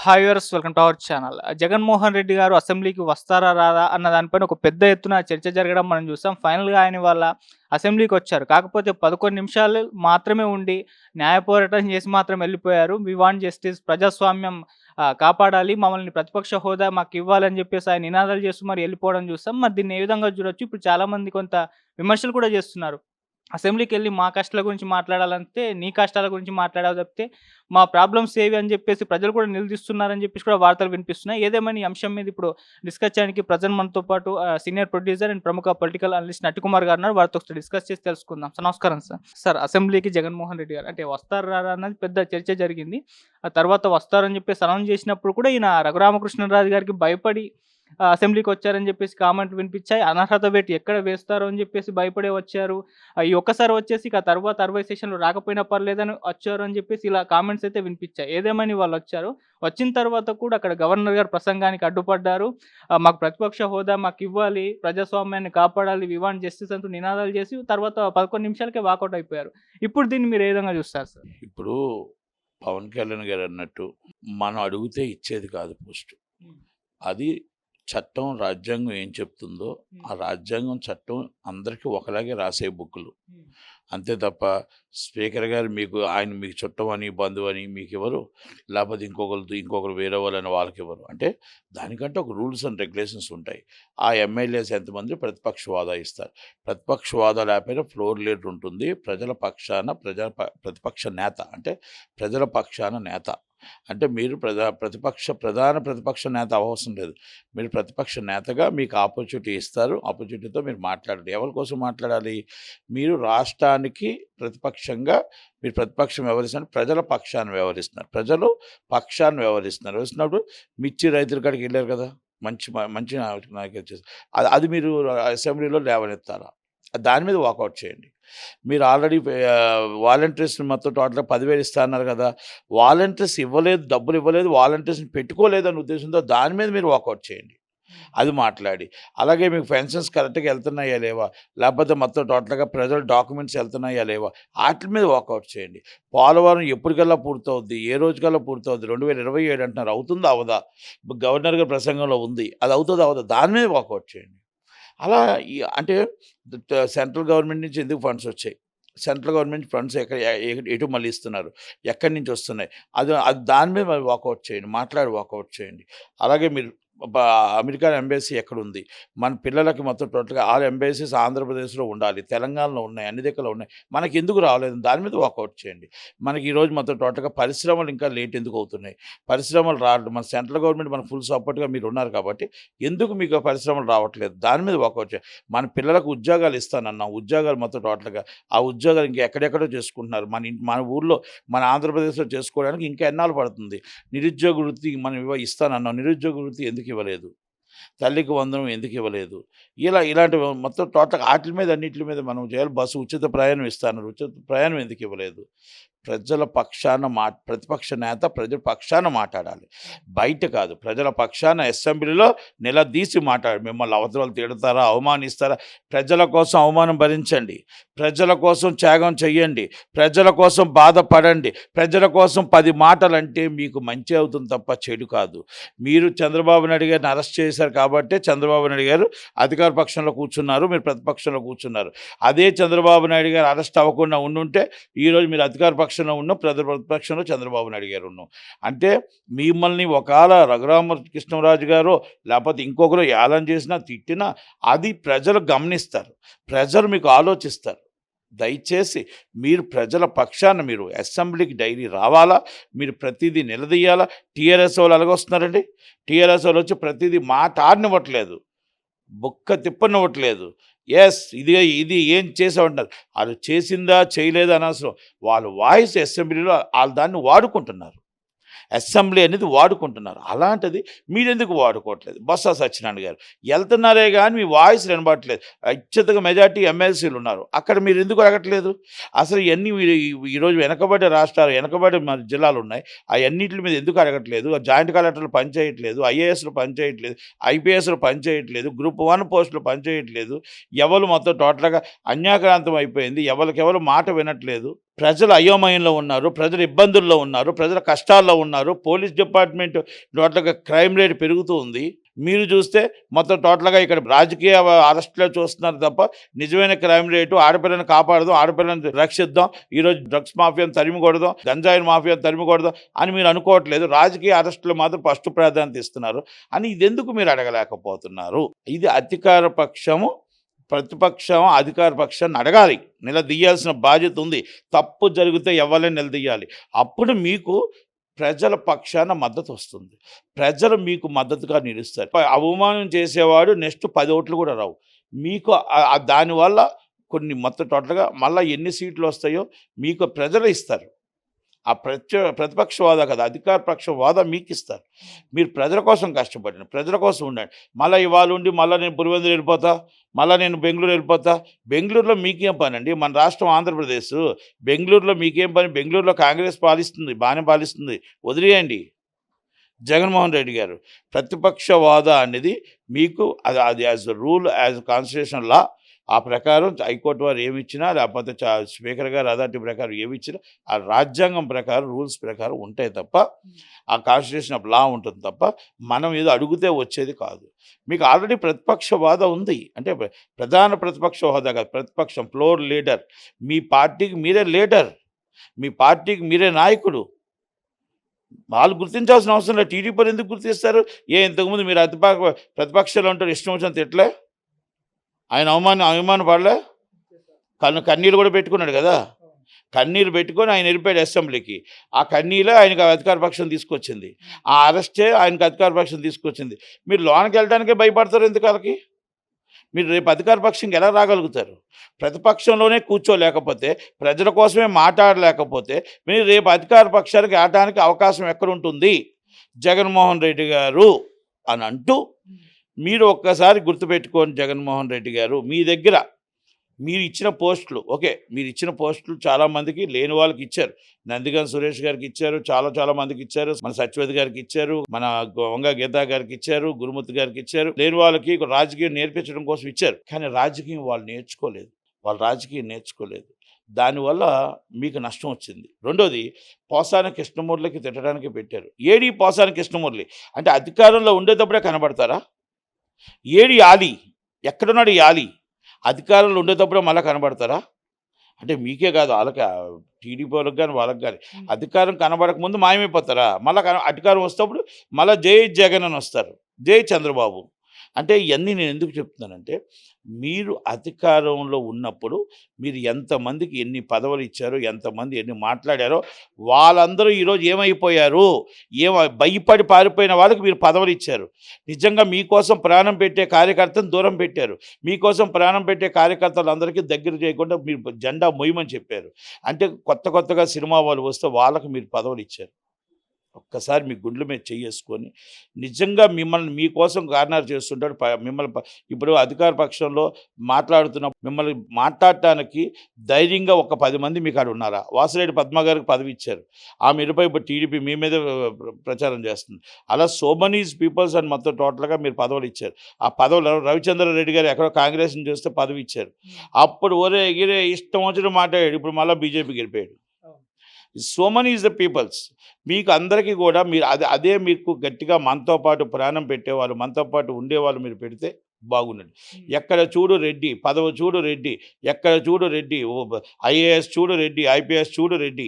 Hi viewers, welcome to our channel. Jaganmohan Reddy గారు అసెంబ్లీకి వస్తారా రాదా అన్న దానిపైన ఒక పెద్ద ఎత్తున చర్చ జరగడం మనం చూసాం. ఫైనల్‌గా ఆయన ఇవాళ అసెంబ్లీకొచ్చారు. కాకపోతే 11 నిమిషాలు మాత్రమే ఉండి న్యాయ పోరాటం చేసి మాత్రం వెళ్ళిపోయారు. వి వాంట్ జస్టిస్, ప్రజాస్వామ్యం కాపాడాలి, మమ్మల్ని ప్రతిపక్ష హోదా మాకివ్వాలని చెప్పేసి ఆయన నినాదాలు చేస్తూ మరి వెళ్ళిపోవడం చూసాం. మరి దీన్ని ఏ విధంగా చూడొచ్చు? ఇప్పుడు చాలామంది కొంత విమర్శలు కూడా చేస్తున్నారు. అసెంబ్లీకెళ్ళి మా కష్టాల గురించి మాట్లాడాలంటే, నీ కష్టాల గురించి మాట్లాడావు తప్పితే, మా ప్రాబ్లమ్స్ ఏవి అని జెప్పేసి ప్రజలు కూడా నిలదీస్తున్నారని జెప్పేసి కూడా వార్తలు వినిపిస్తున్నాయి. ఏదేమైనా ఈ అంశం మీద ఇప్పుడు డిస్కస్ చేయడానికి ప్రెజెంట్ మనతో పాటు సీనియర్ ప్రొడ్యూసర్ అండ్ ప్రముఖ పొలిటికల్ అనలిస్ట్ నట్టికుమార్ గారు ఉన్నారు. వారితో ఒకసారి డిస్కస్ చేసి తెలుసుకుందాం. సార్ నమస్కారం సార్. సార్ అసెంబ్లీకి జగన్మోహన్ రెడ్డి గారు అంటే వస్తారా రారా అన్నది పెద్ద చర్చ జరిగింది. ఆ తర్వాత వస్తారని జెప్పేసి అనౌన్స్ చేసినప్పుడు కూడా ఈయన రఘురామకృష్ణరాజు గారికి భయపడి అసెంబ్లీకొచ్చారని జెప్పేసి కామెంట్లు వినిపిచ్చాయి. అనర్హత వేటు ఎక్కడ వేస్తారో అని జెప్పేసి భయపడే వచ్చారు. ఈ ఒక్కసారి వచ్చేసి ఇక తర్వాత 60 సెషన్‌లు రాకపోయినా పర్లేదని వచ్చారు అని జెప్పేసి ఇలా కామెంట్స్ అయితే వినిపిచ్చాయి. ఏదేమైనా వాళ్ళొచ్చారు. వచ్చిన తర్వాత కూడా అక్కడ గవర్నర్ గారు ప్రసంగానికి అడ్డుపడ్డారు. మాకు ప్రతిపక్ష హోదా మాకివ్వాలి, ప్రజాస్వామ్యాన్ని కాపాడాలి, వి వాంట్ జస్టిస్ అంటూ నినాదాలు చేసి తర్వాత 11 నిమిషాలకే వాకౌట్ అయిపోయారు. ఇప్పుడు దీన్ని మీరు ఏ విధంగా చూస్తారు సార్? ఇప్పుడు పవన్ కళ్యాణ్ గారు అన్నట్టు మనం అడిగితే ఇచ్చేది కాదు పోస్ట్. అది చట్టం, రాజ్యాంగం ఏం చెప్తుందో ఆ రాజ్యాంగం, చట్టం అందరికీ ఒకలాగే రాసే బుక్కులు. అంతే తప్ప స్పీకర్ గారు మీకు చుట్టం అని, బంధువు అని మీకు ఇవ్వరు, లేకపోతే ఇంకొకరు వేరే వాళ్ళని వాళ్ళకి ఇవ్వరు. అంటే దానికంటే ఒక రూల్స్ అండ్ రెగ్యులేషన్స్ ఉంటాయి. ఆ ఎమ్మెల్యేస్ ఎంతమంది ప్రతిపక్ష హోదా ఇస్తారు. ప్రతిపక్ష హోదా లేకపోయినా ఫ్లోర్ లీడర్ ఉంటుంది. ప్రజల పక్షాన ప్రతిపక్ష నేత అంటే ప్రజల పక్షాన నేత. అంటే మీరు ప్రధాన ప్రతిపక్ష నేత అవసరం లేదు. మీరు ప్రతిపక్ష నేతగా మీకు ఆపర్చునిటీ ఇస్తారు. ఆపర్చునిటీతో మీరు మాట్లాడాలి. ఎవరి కోసం మాట్లాడాలి? మీరు రాష్ట్రానికి ప్రతిపక్షంగా మీరు ప్రతిపక్షం వ్యవహరిస్తున్నారు, ప్రజల పక్షాన్ని వ్యవహరిస్తున్నారు. ప్రజలు పక్షాన్ని వ్యవహరిస్తున్నప్పుడు మిర్చి రైతుల కాడికి వెళ్ళారు కదా, మంచి నాయకులు చేస్తారు. అది మీరు అసెంబ్లీలో లేవనెత్తారా? దాని మీద వాకౌట్ చేయండి. మీరు ఆల్రెడీ వాలంటీర్స్ని మొత్తం టోటల్గా 10,000 ఇస్తా అన్నారు కదా, వాలంటీర్స్ ఇవ్వలేదు, డబ్బులు ఇవ్వలేదు, వాలంటీర్స్ని పెట్టుకోలేదు అనే ఉద్దేశంతో దాని మీద మీరు వాకౌట్ చేయండి. అది మాట్లాడి, అలాగే మీకు పెన్షన్స్ కరెక్ట్గా వెళ్తున్నాయా లేవా, లేకపోతే మొత్తం టోటల్గా ప్రజల డాక్యుమెంట్స్ వెళ్తున్నాయా లేవా, వాటి మీద వాకౌట్ చేయండి. పోలవరం ఎప్పటికల్లా పూర్తవుద్ది, ఏ రోజుకల్లా పూర్తవుద్ది, 2027 అంటున్నారు, అవుతుందా అవదా? గవర్నర్ గారి ప్రసంగంలో ఉంది, అది అవుతుందా అవదా? దాని మీద వాకౌట్ చేయండి. అలా అంటే సెంట్రల్ గవర్నమెంట్ నుంచి ఎందుకు ఫండ్స్ వచ్చాయి, సెంట్రల్ గవర్నమెంట్ ఫండ్స్ ఎటు మళ్ళీ ఇస్తున్నారు, ఎక్కడి నుంచి వస్తున్నాయి, అది దాని మీద మరి వాకౌట్ చేయండి, వాకౌట్ చేయండి. అలాగే మీరు అమెరికన్ ఎంబసీ ఎక్కడుంది, మన పిల్లలకి మొత్తం టోటల్గా ఆల్ ఎంబసీస్ ఆంధ్రప్రదేశ్లో ఉండాలి, తెలంగాణలో ఉన్నాయి, అన్ని దగ్గర ఉన్నాయి, మనకి ఎందుకు రావలేదు, దాని మీద వాకౌట్ చేయండి. మనకి ఈరోజు మొత్తం టోటల్గా పరిశ్రమలు ఇంకా లేట్ ఎందుకు అవుతున్నాయి, పరిశ్రమలు రావడం, మన సెంట్రల్ గవర్నమెంట్ మనకు ఫుల్ సపోర్ట్గా మీరు ఉన్నారు కాబట్టి ఎందుకు మీకు పరిశ్రమలు రావట్లేదు, దాని మీద వాకౌట్ చేయండి. మన పిల్లలకు ఉద్యోగాలు ఇస్తానన్నాం, ఉద్యోగాలు మొత్తం టోటల్గా ఆ ఉద్యోగాలు ఇంకా ఎక్కడెక్కడో చేసుకుంటున్నారు, మన ఊర్లో మన ఆంధ్రప్రదేశ్లో చేసుకోవడానికి ఇంకా ఎన్నాళ్ళు పడుతుంది. నిరుద్యోగ వృత్తి మనం ఇస్తానన్నాం, నిరుద్యోగ వృత్తి ఎందుకు ఇవ్వలేదు, తల్లికి వందనం ఎందుకు ఇవ్వలేదు, ఇలాంటి మొత్తం టోటల్ వాటి మీద అన్నింటి మీద మనం చేయాలి. బస్సు ఉచిత ప్రయాణం ఇస్తాను, ఉచిత ప్రయాణం ఎందుకు ఇవ్వలేదు? ప్రజల పక్షాన ప్రతిపక్ష నేత ప్రజల పక్షాన మాట్లాడాలి, బయట కాదు. ప్రజల పక్షాన అసెంబ్లీలో నిలదీసి మాట్లాడాలి. మిమ్మల్ని అవతల తిడతారా, అవమానిస్తారా, ప్రజల కోసం అవమానం భరించండి, ప్రజల కోసం త్యాగం చెయ్యండి, ప్రజల కోసం బాధపడండి, ప్రజల కోసం 10 మాటలు అంటే మీకు మంచి అవుతుంది తప్ప చెడు కాదు. మీరు చంద్రబాబు నాయుడు గారిని అరెస్ట్ చేశారు కాబట్టి చంద్రబాబు నాయుడు గారు అధికార పక్షంలో కూర్చున్నారు, మీరు ప్రతిపక్షంలో కూర్చున్నారు. అదే చంద్రబాబు నాయుడు గారు అరెస్ట్ అవ్వకుండా ఉండుంటే ఈరోజు మీరు అధికార పక్షంలో ఉన్నాం, ప్రతిపక్షంలో చంద్రబాబు నాయుడు గారు ఉన్నాం. అంటే మిమ్మల్ని ఒకవేళ రఘురామకృష్ణరాజు గారు లేకపోతే ఇంకొకరు ఏలం చేసినా తిట్టినా అది ప్రజలు గమనిస్తారు, ప్రజలు మీకు ఆలోచిస్తారు. దయచేసి మీరు ప్రజల పక్షాన మీరు అసెంబ్లీకి డైలీ రావాలా, మీరు ప్రతిదీ నిలదీయాలా. టీఆర్ఎస్ వాళ్ళు అలాగొస్తున్నారండి, టీఆర్ఎస్ వాళ్ళు వచ్చి ప్రతిదీ మాట ఆడనివ్వట్లేదు, బొక్క తిప్పనివ్వట్లేదు. ఇది ఏం చేసామంటారు, వాళ్ళు చేసిందా చేయలేదా అనవసరం, వాళ్ళు వాయిస్ అసెంబ్లీలో వాళ్ళు దాన్ని వాడుకుంటున్నారు, అసెంబ్లీ అనేది వాడుకుంటున్నారు. అలాంటిది మీరెందుకు వాడుకోవట్లేదు? బొత్స సత్యనారాయణ గారు వెళ్తున్నారే కానీ మీ వాయిస్ వినబడట్లేదు. అత్యధిక మెజార్టీ ఎమ్మెల్సీలు ఉన్నారు, అక్కడ మీరు ఎందుకు అడగట్లేదు? అసలు ఇవన్నీ మీరు ఈరోజు వెనకబడే రాష్ట్రాలు, వెనకబడే మన జిల్లాలు ఉన్నాయి, అవన్నిటి మీద ఎందుకు అడగట్లేదు? జాయింట్ కలెక్టర్లు పనిచేయట్లేదు, ఐఏఎస్లు పనిచేయట్లేదు, ఐపీఎస్లు పనిచేయట్లేదు, గ్రూప్ 1 పోస్టులు పనిచేయట్లేదు, ఎవరు మొత్తం టోటల్గా అన్యాక్రాంతం అయిపోయింది, ఎవరికెవరు మాట వినట్లేదు. ప్రజలు అయోమయంలో ఉన్నారు, ప్రజలు ఇబ్బందుల్లో ఉన్నారు, ప్రజల కష్టాల్లో ఉన్నారు. పోలీస్ డిపార్ట్మెంట్ టోటల్గా క్రైమ్ రేట్ పెరుగుతూ ఉంది. మీరు చూస్తే మొత్తం టోటల్గా ఇక్కడ రాజకీయ అరెస్టులే చూస్తున్నారు తప్ప నిజమైన క్రైమ్ రేటు ఆడపిల్లని కాపాడదాం, ఆడపిల్లని రక్షిద్దాం, ఈరోజు డ్రగ్స్ మాఫియాను తరిమి కొడదాం, గంజాయి మాఫియాను తరిమి కొడదాం అని మీరు అనుకోవట్లేదు. రాజకీయ అరెస్టులు మాత్రం ఫస్ట్ ప్రాధాన్యత ఇస్తున్నారు అని ఇది ఎందుకు మీరు అడగలేకపోతున్నారు? ఇది అధికార పక్షము ప్రతిపక్షం అధికార పక్షాన్ని అడగాలి, నిలదీయాల్సిన బాధ్యత ఉంది. తప్పు జరిగితే ఎవరైనా నిలదీయాలి. అప్పుడు మీకు ప్రజల పక్షాన మద్దతు వస్తుంది, ప్రజలు మీకు మద్దతుగా నిలుస్తారు. అవమానం చేసేవాడు నెక్స్ట్ 10 ఓట్లు కూడా రావు మీకు. దానివల్ల కొన్ని మొత్తం టోటల్గా మళ్ళీ ఎన్ని సీట్లు వస్తాయో మీకు ప్రజలు ఇస్తారు. ఆ ప్రతిపక్ష హోదా కదా, అధికార పక్ష హోదా మీకు ఇస్తారు. మీరు ప్రజల కోసం కష్టపడిన, ప్రజల కోసం ఉండండి. మళ్ళీ ఇవాళ ఉండి మళ్ళీ నేను పులివెందులు వెళ్ళిపోతా, మళ్ళీ నేను బెంగళూరు వెళ్ళిపోతా. బెంగళూరులో మీకేం పని అండి? మన రాష్ట్రం ఆంధ్రప్రదేశ్, బెంగళూరులో మీకేం పని? బెంగళూరులో కాంగ్రెస్ పాలిస్తుంది, బాగానే పాలిస్తుంది, వదిలేయండి. జగన్మోహన్ రెడ్డి గారు ప్రతిపక్ష హోదా అనేది మీకు అది as rule, as constitution law, ఆ ప్రకారం హైకోర్టు వారు ఏమి ఇచ్చినా, లేకపోతే స్పీకర్ గారు అథారిటీ ప్రకారం ఏమి ఇచ్చినా ఆ రాజ్యాంగం ప్రకారం రూల్స్ ప్రకారం ఉంటాయి తప్ప, ఆ కాన్స్టిట్యూషన్ ఆఫ్ లా ఉంటుంది తప్ప మనం ఏదో అడిగితే వచ్చేది కాదు. మీకు ఆల్రెడీ ప్రతిపక్ష హోదా ఉంది, అంటే ప్రధాన ప్రతిపక్ష హోదా కాదు, ప్రతిపక్షం ఫ్లోర్ లీడర్. మీ పార్టీకి మీరే లీడర్, మీ పార్టీకి మీరే నాయకుడు. వాళ్ళు గుర్తించాల్సిన అవసరం లేదు. టీడీపీని ఎందుకు గుర్తిస్తారు? ఇంతకుముందు మీరు ప్రతిపక్షాలు ఉంటారు, ఇష్టం వచ్చిన తిట్లే, ఆయన అవమాన పడలే, కన్నీళ్ళు కూడా పెట్టుకున్నాడు కదా, కన్నీళ్ళు పెట్టుకొని ఆయన వెళ్ళిపోయాడు అసెంబ్లీకి. ఆ కన్నీళ్ళే ఆయనకు అధికార పక్షం తీసుకొచ్చింది, ఆ అరెస్టే ఆయనకు అధికార పక్షం తీసుకొచ్చింది. మీరు లోనికి వెళ్ళడానికే భయపడతారు ఎందుకు? వాళ్ళకి మీరు రేపు అధికార పక్షంకి ఎలా రాగలుగుతారు? ప్రతిపక్షంలోనే కూర్చోలేకపోతే, ప్రజల కోసమే మాట్లాడలేకపోతే మీరు రేపు అధికార పక్షానికి ఆడటానికి అవకాశం ఎక్కడుంటుంది? జగన్మోహన్ రెడ్డి గారు అని అంటూ మీరు ఒక్కసారి గుర్తుపెట్టుకోండి. జగన్మోహన్ రెడ్డి గారు మీ దగ్గర మీరు ఇచ్చిన పోస్టులు, ఓకే, మీరు ఇచ్చిన పోస్టులు చాలామందికి లేని వాళ్ళకి ఇచ్చారు. నందిగం సురేష్ గారికి ఇచ్చారు, చాలా మందికి ఇచ్చారు, మన సత్యవతి గారికి ఇచ్చారు, మన వంగ గీతా గారికి ఇచ్చారు, గురుమూర్తి గారికి ఇచ్చారు. లేని వాళ్ళకి రాజకీయం నేర్పించడం కోసం ఇచ్చారు. కానీ రాజకీయం వాళ్ళు నేర్చుకోలేదు, వాళ్ళు రాజకీయం నేర్చుకోలేదు. దానివల్ల మీకు నష్టం వచ్చింది. రెండోది, పోసాని కృష్ణమూర్తికి తిట్టడానికి పెట్టారు. ఏడి పోసాని కృష్ణమూర్తి అంటే అధికారంలో ఉండేటప్పుడే కనబడతారా? ఏడి యాలి, ఎక్కడున్నాడు యాలి? అధికారంలో ఉండేటప్పుడే మళ్ళీ కనబడతారా? అంటే మీకే కాదు, వాళ్ళకి, టీడీపీ వాళ్ళకి కానీ వాళ్ళకి కానీ అధికారం కనబడక ముందు మాయమైపోతారా? మళ్ళీ అధికారం వస్తేప్పుడు మళ్ళీ జై జగన్ అని వస్తారు, జై చంద్రబాబు. అంటే ఇవన్నీ నేను ఎందుకు చెప్తున్నానంటే, మీరు అధికారంలో ఉన్నప్పుడు మీరు ఎంతమందికి ఎన్ని పదవులు ఇచ్చారో, ఎంతమంది ఎన్ని మాట్లాడారో, వాళ్ళందరూ ఈరోజు ఏమైపోయారు? భయపడి పారిపోయిన వాళ్ళకి మీరు పదవులు ఇచ్చారు. నిజంగా మీకోసం ప్రాణం పెట్టే కార్యకర్తను దూరం పెట్టారు. మీకోసం ప్రాణం పెట్టే కార్యకర్తలందరికీ దగ్గర చేయకుండా మీరు జెండా మొయ్యమని చెప్పారు. అంటే కొత్తగా సినిమా వాళ్ళు వస్తే వాళ్ళకి మీరు పదవులు ఇచ్చారు. ఒక్కసారి మీ గుండెల మీద చేసుకొని నిజంగా మిమ్మల్ని మీకోసం కార్నర్ చేస్తుంటాడు. మిమ్మల్ని ఇప్పుడు అధికార పక్షంలో మిమ్మల్ని మాట్లాడటానికి ధైర్యంగా ఒక 10 మంది మీకు ఆడ ఉన్నారా? వాసిరెడ్డి పద్మ గారికి పదవి ఇచ్చారు, ఆమె ఇరుపై ఇప్పుడు టీడీపీ మీ మీద ప్రచారం చేస్తుంది. అలా సో మెనీ పీపుల్స్ అని మొత్తం టోటల్గా మీరు పదవులు ఇచ్చారు. ఆ పదవులు రవిచంద్రారెడ్డి గారు ఎక్కడో కాంగ్రెస్ని చూస్తే పదవి ఇచ్చారు. అప్పుడు ఒరే గిరే ఇష్టం వచ్చిన మాట్లాడాడు, ఇప్పుడు మళ్ళీ బీజేపీకి వెళ్ళిపోయాడు. So many is the peoples. మీకు అందరికీ కూడా మీరు అదే మీకు గట్టిగా మనతో పాటు ప్రాణం పెట్టేవాళ్ళు, మనతో పాటు ఉండేవాళ్ళు మీరు పెడితే బాగుండండి. ఎక్కడ చూడు రెడ్డి, పదవి చూడు రెడ్డి, ఎక్కడ చూడు రెడ్డి, ఐఏఎస్ చూడు రెడ్డి, ఐపీఎస్ చూడు రెడ్డి,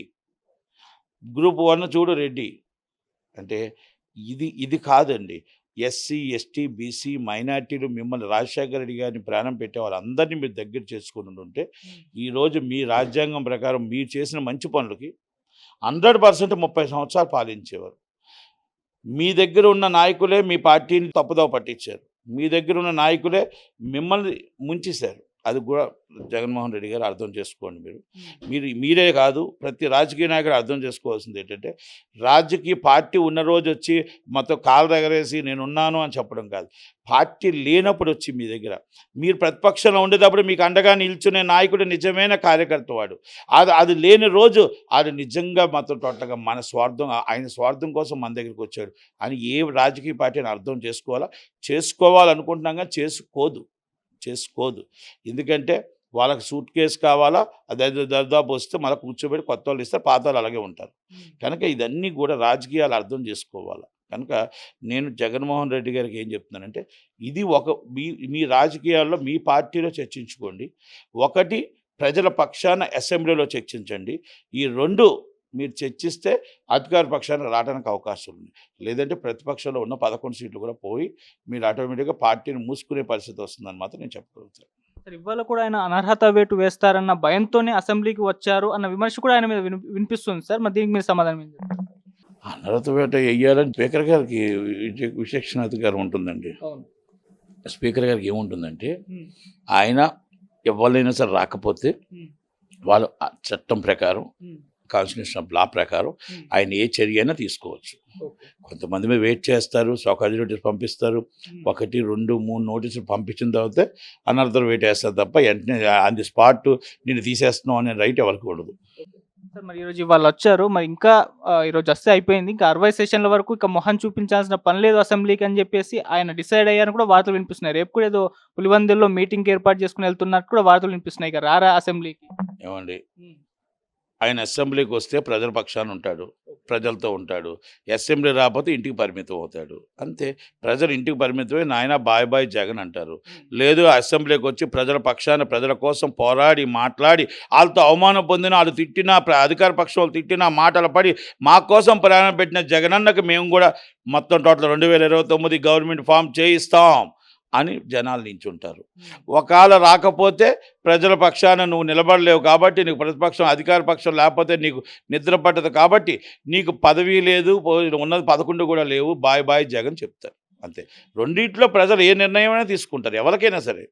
గ్రూప్ 1 చూడు రెడ్డి. అంటే ఇది కాదండి. ఎస్సీ, ఎస్టీ, బీసీ, మైనార్టీలు మిమ్మల్ని రాజశేఖర రెడ్డి గారిని ప్రాణం పెట్టే వాళ్ళందరినీ మీరు దగ్గర చేసుకుని ఉంటే ఈరోజు మీ రాజ్యాంగం ప్రకారం మీరు చేసిన మంచి పనులకి 100% 30 సంవత్సరాలు పాలించేవారు. మీ దగ్గర ఉన్న నాయకులే మీ పార్టీని తప్పుదోవ పట్టించారు. మీ దగ్గర ఉన్న నాయకులే మిమ్మల్ని ముంచేశారు. అది కూడా జగన్మోహన్ రెడ్డి గారు అర్థం చేసుకోండి. మీరే కాదు, ప్రతి రాజకీయ నాయకుడు అర్థం చేసుకోవాల్సింది ఏంటంటే, రాజకీయ పార్టీ ఉన్న రోజు వచ్చి మొత్తం కాలు ఎగరేసి నేనున్నాను అని చెప్పడం కాదు. పార్టీ లేనప్పుడు వచ్చి మీ దగ్గర మీరు ప్రతిపక్షంలో ఉండేటప్పుడు మీకు అండగా నిల్చునే నాయకుడు నిజమైన కార్యకర్త వాడు. అది లేని రోజు అది నిజంగా మొత్తం టోటల్గా మన స్వార్థం, ఆయన స్వార్థం కోసం మన దగ్గరికి వచ్చాడు అని ఏ రాజకీయ పార్టీని అర్థం చేసుకోవాలనుకుంటున్నాం కానీ చేసుకోదు. ఎందుకంటే వాళ్ళకి సూట్ కేసు కావాలా, అది దరిదాపు వస్తే మళ్ళీ కూర్చోబెట్టి కొత్త వాళ్ళు ఇస్తారు, పాత వాళ్ళు అలాగే ఉంటారు. కనుక ఇదన్నీ కూడా రాజకీయాలు అర్థం చేసుకోవాలి. కనుక నేను జగన్మోహన్ రెడ్డి గారికి ఏం చెప్తున్నానంటే, ఇది మీ రాజకీయాల్లో మీ పార్టీలో చర్చించుకోండి. ఒకటి ప్రజల పక్షాన అసెంబ్లీలో చర్చించండి. ఈ 2 మీరు చర్చిస్తే అధికార పక్షాన రావడానికి అవకాశం ఉంది. లేదంటే ప్రతిపక్షంలో ఉన్న 11 సీట్లు కూడా పోయి మీరు ఆటోమేటిక్గా పార్టీని మూసుకునే పరిస్థితి వస్తుందని మాత్రం నేను చెప్పగలుగుతాను. సార్ ఇవాళ కూడా ఆయన అనర్హత వేటు వేస్తారన్న భయంతోనే అసెంబ్లీకి వచ్చారు అన్న విమర్శ కూడా ఆయన మీద వినిపిస్తుంది సార్. మరి దీనికి మీరు సమాధానం ఏం చెప్తారు? అనర్హత వేట వేయాలని స్పీకర్ గారికి విచక్షణ అధికారం ఉంటుందండి. అవును. స్పీకర్ గారికి ఏముంటుందంటే, ఆయన ఎవరైనా సరే రాకపోతే వాళ్ళు ఆ చట్టం ప్రకారం, కాన్స్టిట్యూషన్ ఆఫ్ లా ప్రకారం ఆయన ఏ చర్య అయినా తీసుకోవచ్చు. కొంతమంది మీద వెయిట్ చేస్తారు, సోకాజ్ నోటీస్ పంపిస్తారు, 1, 2, 3 నోటీసులు పంపించిన తర్వాత అనర్థం వెయిట్ వేస్తారు తప్ప వెంటనే ఆన్ ది స్పాట్ నేను తీసేస్తున్నాం అనే రైట్ ఎవరికి ఉండదు. సార్ మరి ఈరోజు వాళ్ళు వచ్చారు, మరి ఇంకా ఈరోజు వస్తే అయిపోయింది, ఇంకా 60 సెషన్ల వరకు ఇక మొహం చూపించాల్సిన పని లేదు అసెంబ్లీకి అని చెప్పేసి ఆయన డిసైడ్ అయ్యారని కూడా వార్తలు వినిపిస్తున్నాయి. రేపు కూడా ఏదో పులివెందుల్లో మీటింగ్ ఏర్పాటు చేసుకుని వెళ్తున్నట్టు కూడా వార్తలు వినిపిస్తున్నాయి. ఇక రారా అసెంబ్లీకి? ఏమండి, ఆయన అసెంబ్లీకి వస్తే ప్రజల పక్షాన ఉంటాడు, ప్రజలతో ఉంటాడు. అసెంబ్లీ రాకపోతే ఇంటికి పరిమితం అవుతాడు, అంతే. ప్రజలు ఇంటికి పరిమితమై నాయన బాయ్ బాయ్ జగన్ అంటారు. లేదు అసెంబ్లీకి వచ్చి ప్రజల పక్షాన ప్రజల కోసం పోరాడి మాట్లాడి వాళ్ళతో అవమానం పొందిన, వాళ్ళు తిట్టినా, అధికార పక్షం వాళ్ళు తిట్టినా మాటలు పడి మా కోసం ప్రయాణం పెట్టిన జగనన్నకు మేము కూడా మొత్తం టోటల్ 2029 గవర్నమెంట్ ఫామ్ చేయిస్తాం అని జనాలు నించుంటారు. ఒకవేళ రాకపోతే ప్రజల పక్షాన నువ్వు నిలబడలేవు కాబట్టి, నీకు ప్రతిపక్షం అధికార పక్షం లేకపోతే నీకు నిద్ర పట్టదు కాబట్టి, నీకు పదవి లేదు, ఉన్నది 11 కూడా లేవు, బాయ్ బాయ్ జగన్ చెప్తారు, అంతే. రెండిట్లో ప్రజలు ఏ నిర్ణయమైనా తీసుకుంటారు, ఎవరికైనా సరే.